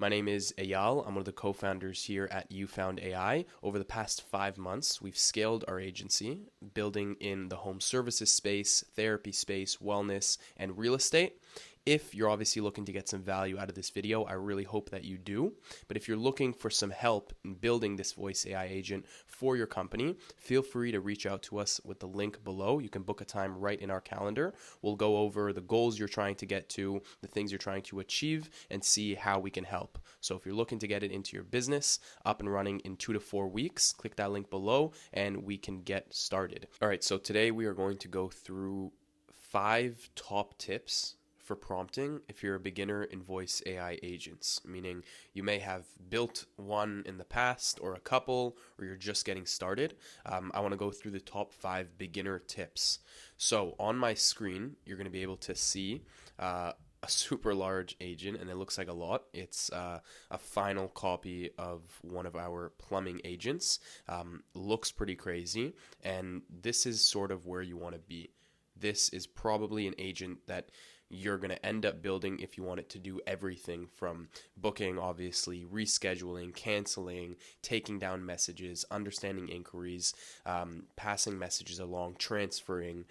My name is Eyal. I'm one of the co-founders here at YouFound.ai. Over the past 5 months, we've scaled our agency, building in the home services space, therapy space, wellness, and real estate. If you're obviously looking to get some value out of this video, I really hope that you do. But if you're looking for some help in building this voice AI agent for your company, feel free to reach out to us with the link below. You can book a time right in our calendar. We'll go over the goals you're trying to get to, the things you're trying to achieve, and see how we can help. So if you're looking to get it into your business up and running in 2 to 4 weeks, click that link below and we can get started. All right, so today we are going to go through 5 top tips for prompting if you're a beginner in voice AI agents, meaning you may have built one in the past or a couple, or you're just getting started. I want to go through the top 5 beginner tips. So on my screen, you're going to be able to see a super large agent, and it looks like a lot. It's a final copy of one of our plumbing agents. Looks pretty crazy, and this is sort of where you want to be. This is probably an agent that you're going to end up building if you want it to do everything from booking, obviously, rescheduling, canceling, taking down messages, understanding inquiries, passing messages along, transferring,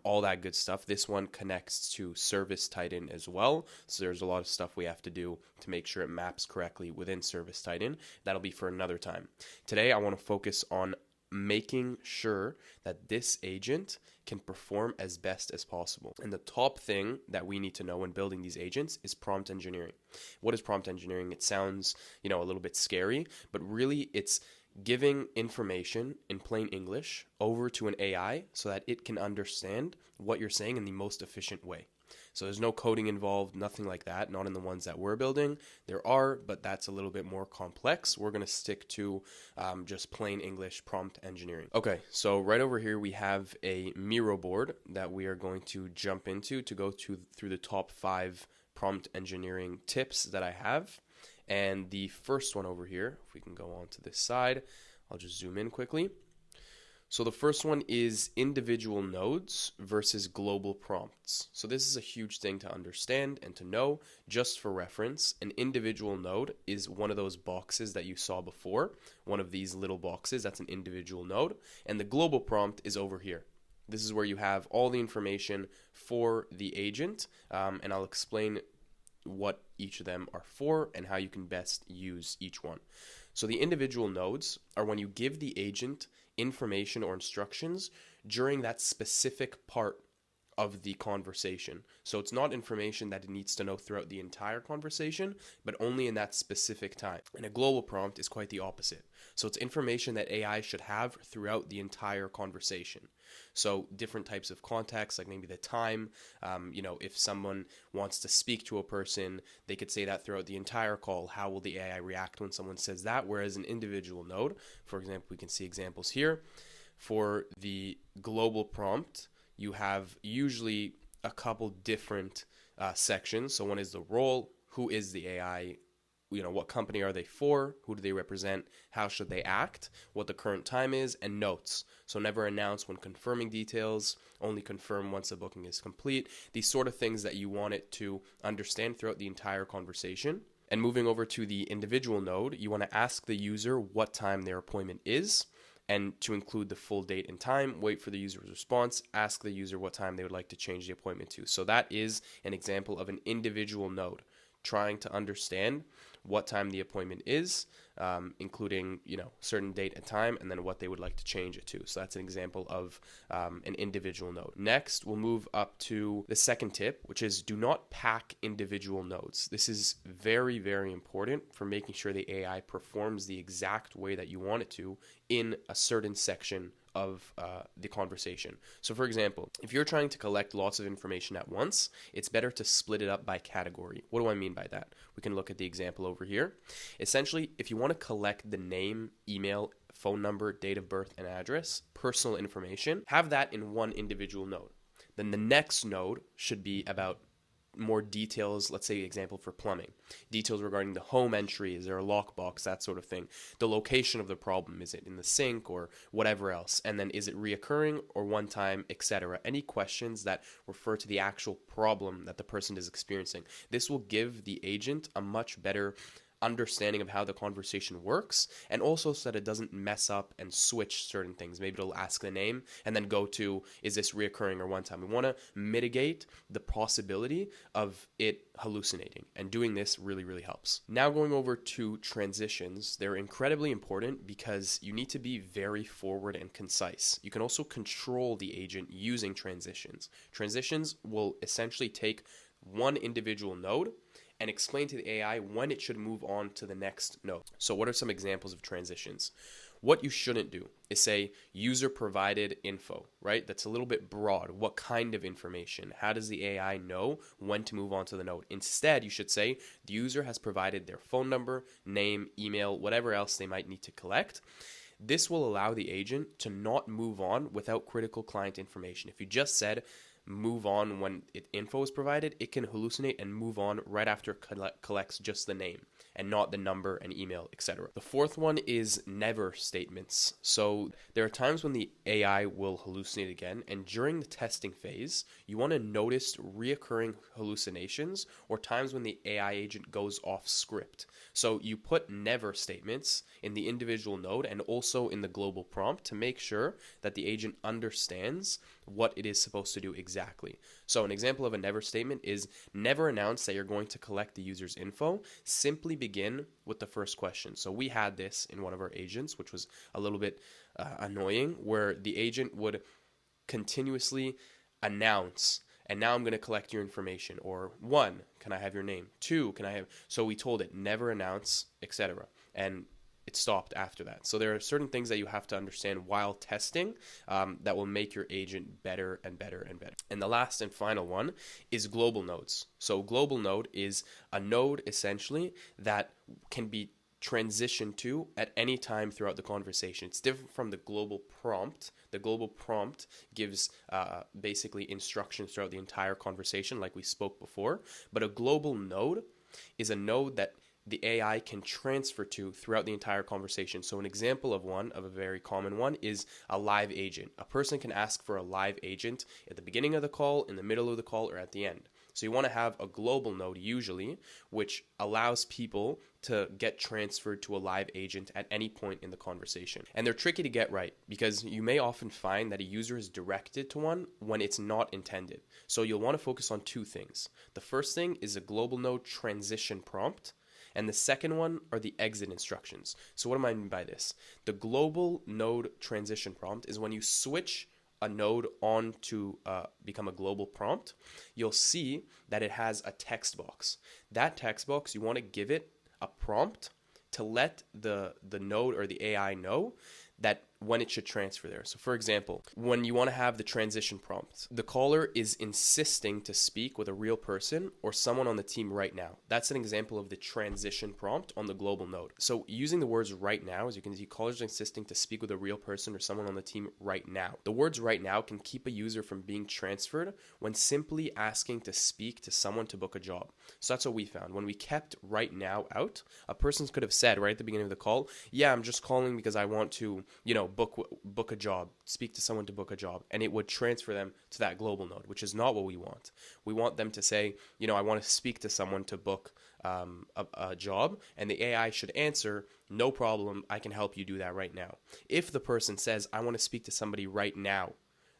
all that good stuff. This one connects to Service Titan as well. So there's a lot of stuff we have to do to make sure it maps correctly within Service Titan. That'll be for another time. Today, I want to focus on making sure that this agent can perform as best as possible. And the top thing that we need to know when building these agents is prompt engineering. What is prompt engineering? It sounds, a little bit scary, but really it's giving information in plain English over to an AI so that it can understand what you're saying in the most efficient way. So there's no coding involved, nothing like that, not in the ones that we're building. There are, but that's a little bit more complex. We're going to stick to just plain English prompt engineering. Okay, so right over here we have a Miro board that we are going to jump into to go through the top 5 prompt engineering tips that I have. And the first one over here, if we can go on to this side, I'll just zoom in quickly. So the first one is individual nodes versus global prompts. So this is a huge thing to understand and to know. Just for reference, an individual node is one of those boxes that you saw before, one of these little boxes, that's an individual node, and the global prompt is over here. This is where you have all the information for the agent, and I'll explain what each of them are for and how you can best use each one. So the individual nodes are when you give the agent information or instructions during that specific part of the conversation. So it's not information that it needs to know throughout the entire conversation, but only in that specific time. And a global prompt is quite the opposite. So it's information that AI should have throughout the entire conversation. So different types of context, like maybe the time, if someone wants to speak to a person, they could say that throughout the entire call. How will the AI react when someone says that? Whereas an individual node, for example, we can see examples here. For the global prompt, you have usually a couple different sections. So one is the role, who is the AI, what company are they for, who do they represent, how should they act, what the current time is, and notes. So never announce when confirming details, only confirm once the booking is complete. These sort of things that you want it to understand throughout the entire conversation. And moving over to the individual node, you want to ask the user what time their appointment is, and to include the full date and time, wait for the user's response, ask the user what time they would like to change the appointment to. So that is an example of an individual node trying to understand what time the appointment is, including certain date and time, and then what they would like to change it to. So that's an example of an individual node. Next, we'll move up to the second tip, which is do not pack individual nodes. This is very, very important for making sure the AI performs the exact way that you want it to in a certain section of the conversation. So for example, if you're trying to collect lots of information at once, it's better to split it up by category. What do I mean by that? We can look at the example over here. Essentially, if you want to collect the name, email, phone number, date of birth, and address, personal information, have that in one individual node. Then the next node should be about more details, let's say example for plumbing, details regarding the home entry, is there a lockbox, that sort of thing, the location of the problem, is it in the sink or whatever else, and then is it reoccurring or one time, etc. Any questions that refer to the actual problem that the person is experiencing. This will give the agent a much better understanding of how the conversation works, and also so that it doesn't mess up and switch certain things. Maybe it'll ask the name and then go to, is this reoccurring or one time? We want to mitigate the possibility of it hallucinating, and doing this really, really helps. Now going over to transitions, they're incredibly important because you need to be very forward and concise. You can also control the agent using transitions. Transitions will essentially take one individual node and explain to the AI when it should move on to the next node. So what are some examples of transitions? What you shouldn't do is say user provided info, right? That's a little bit broad. What kind of information? How does the AI know when to move on to the node? Instead, you should say the user has provided their phone number, name, email, whatever else they might need to collect. This will allow the agent to not move on without critical client information. If you just said move on when info is provided, it can hallucinate and move on right after it collects just the name and not the number and email, etc. The fourth one is never statements. So there are times when the AI will hallucinate again, and during the testing phase, you want to notice reoccurring hallucinations or times when the AI agent goes off script. So you put never statements in the individual node and also in the global prompt to make sure that the agent understands what it is supposed to do exactly. So an example of a never statement is never announce that you're going to collect the user's info. Simply begin with the first question. So we had this in one of our agents, which was a little bit annoying, where the agent would continuously announce, and now I'm going to collect your information, or 1, can I have your name? 2, can I have, so we told it never announce, etc. And it stopped after that. So there are certain things that you have to understand while testing that will make your agent better and better and better. And the last and final one is global nodes. So global node is a node essentially that can be transitioned to at any time throughout the conversation. It's different from the global prompt. The global prompt gives basically instructions throughout the entire conversation like we spoke before. But a global node is a node that the AI can transfer to throughout the entire conversation. So an example of a very common one, is a live agent. A person can ask for a live agent at the beginning of the call, in the middle of the call, or at the end. So you want to have a global node usually, which allows people to get transferred to a live agent at any point in the conversation. And they're tricky to get right because you may often find that a user is directed to one when it's not intended. So you'll want to focus on 2 things. The first thing is a global node transition prompt, and the second one are the exit instructions. So what do I mean by this? The global node transition prompt is when you switch a node on to become a global prompt, you'll see that it has a text box. That text box, you want to give it a prompt to let the node or the AI know that when it should transfer there. So for example, when you want to have the transition prompt, the caller is insisting to speak with a real person or someone on the team right now. That's an example of the transition prompt on the global node. So using the words right now, as you can see, callers are insisting to speak with a real person or someone on the team right now. The words right now can keep a user from being transferred when simply asking to speak to someone to book a job. So that's what we found. When we kept right now out, a person could have said right at the beginning of the call, yeah, I'm just calling because I want to, book a job, speak to someone to book a job, and it would transfer them to that global node, which is not what we want. We want them to say, I want to speak to someone to book a job, and the AI should answer, no problem, I can help you do that right now. If the person says, I want to speak to somebody right now,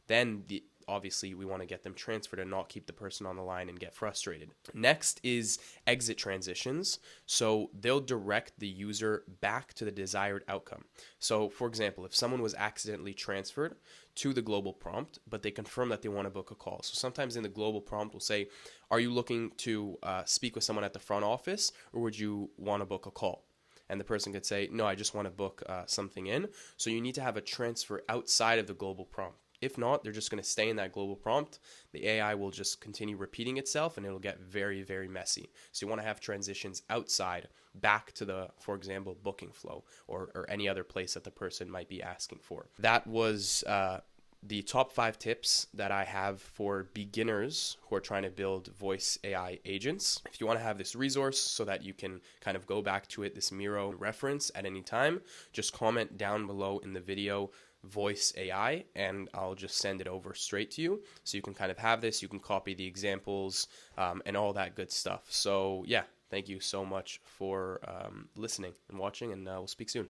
then obviously we want to get them transferred and not keep the person on the line and get frustrated. Next is exit transitions. So they'll direct the user back to the desired outcome. So for example, if someone was accidentally transferred to the global prompt, but they confirm that they want to book a call. So sometimes in the global prompt we'll say, are you looking to speak with someone at the front office, or would you want to book a call? And the person could say, no, I just want to book something in. So you need to have a transfer outside of the global prompt. If not, they're just going to stay in that global prompt. The AI will just continue repeating itself, and it'll get very, very messy. So you want to have transitions outside, back to the, for example, booking flow or any other place that the person might be asking for. That was the top 5 tips that I have for beginners who are trying to build voice AI agents. If you want to have this resource so that you can kind of go back to it, this Miro reference at any time, just comment down below in the video voice AI, and I'll just send it over straight to you. So you can kind of have this, you can copy the examples and all that good stuff. So yeah, thank you so much for listening and watching, and we'll speak soon.